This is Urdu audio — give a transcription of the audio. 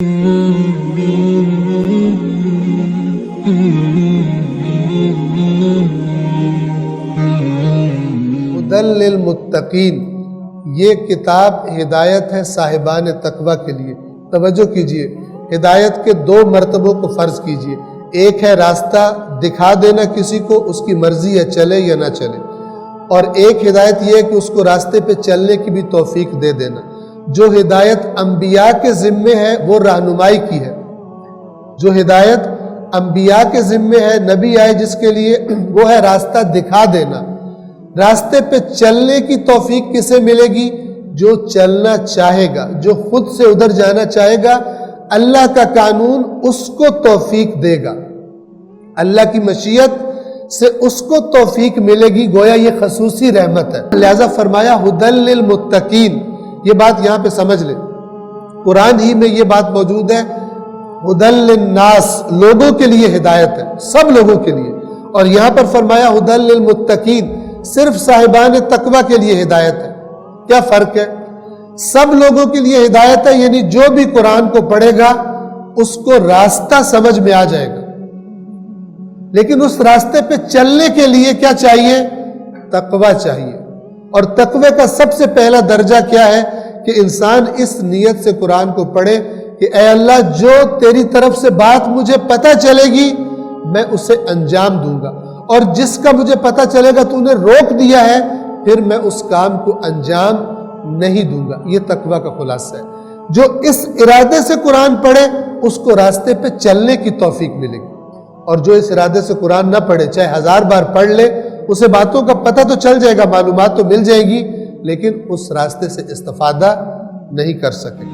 ہدی للمتقین، یہ کتاب ہدایت ہے صاحبان تقوی کے لیے۔ توجہ کیجئے، ہدایت کے دو مرتبوں کو فرض کیجئے۔ ایک ہے راستہ دکھا دینا کسی کو، اس کی مرضی ہے چلے یا نہ چلے، اور ایک ہدایت یہ ہے کہ اس کو راستے پہ چلنے کی بھی توفیق دے دینا۔ جو ہدایت انبیاء کے ذمے ہے وہ رہنمائی کی ہے، جو ہدایت انبیاء کے ذمے ہے، نبی آئے جس کے لیے، وہ ہے راستہ دکھا دینا۔ راستے پہ چلنے کی توفیق کسے ملے گی؟ جو چلنا چاہے گا، جو خود سے ادھر جانا چاہے گا، اللہ کا قانون اس کو توفیق دے گا، اللہ کی مشیت سے اس کو توفیق ملے گی، گویا یہ خصوصی رحمت ہے۔ لہذا فرمایا ہدی للمتقین، یہ بات یہاں پہ سمجھ لیں، قرآن ہی میں یہ بات موجود ہے۔ ہدی للناس، لوگوں کے لیے ہدایت ہے، سب لوگوں کے لیے، اور یہاں پر فرمایا ہدی للمتقین، صرف صاحبان تقوی کے لیے ہدایت ہے۔ کیا فرق ہے؟ سب لوگوں کے لیے ہدایت ہے، یعنی جو بھی قرآن کو پڑھے گا اس کو راستہ سمجھ میں آ جائے گا، لیکن اس راستے پہ چلنے کے لیے کیا چاہیے؟ تقوی چاہیے۔ اور تقوی کا سب سے پہلا درجہ کیا ہے؟ کہ انسان اس نیت سے قرآن کو پڑھے کہ اے اللہ، جو تیری طرف سے بات مجھے پتہ چلے گی میں اسے انجام دوں گا، اور جس کا مجھے پتہ چلے گا تو نے روک دیا ہے، پھر میں اس کام کو انجام نہیں دوں گا۔ یہ تقوی کا خلاصہ ہے۔ جو اس ارادے سے قرآن پڑھے اس کو راستے پہ چلنے کی توفیق ملے گی، اور جو اس ارادے سے قرآن نہ پڑھے، چاہے 1000 بار پڑھ لے، اسے باتوں کا پتہ تو چل جائے گا، معلومات تو مل جائے گی، لیکن اس راستے سے استفادہ نہیں کر سکے۔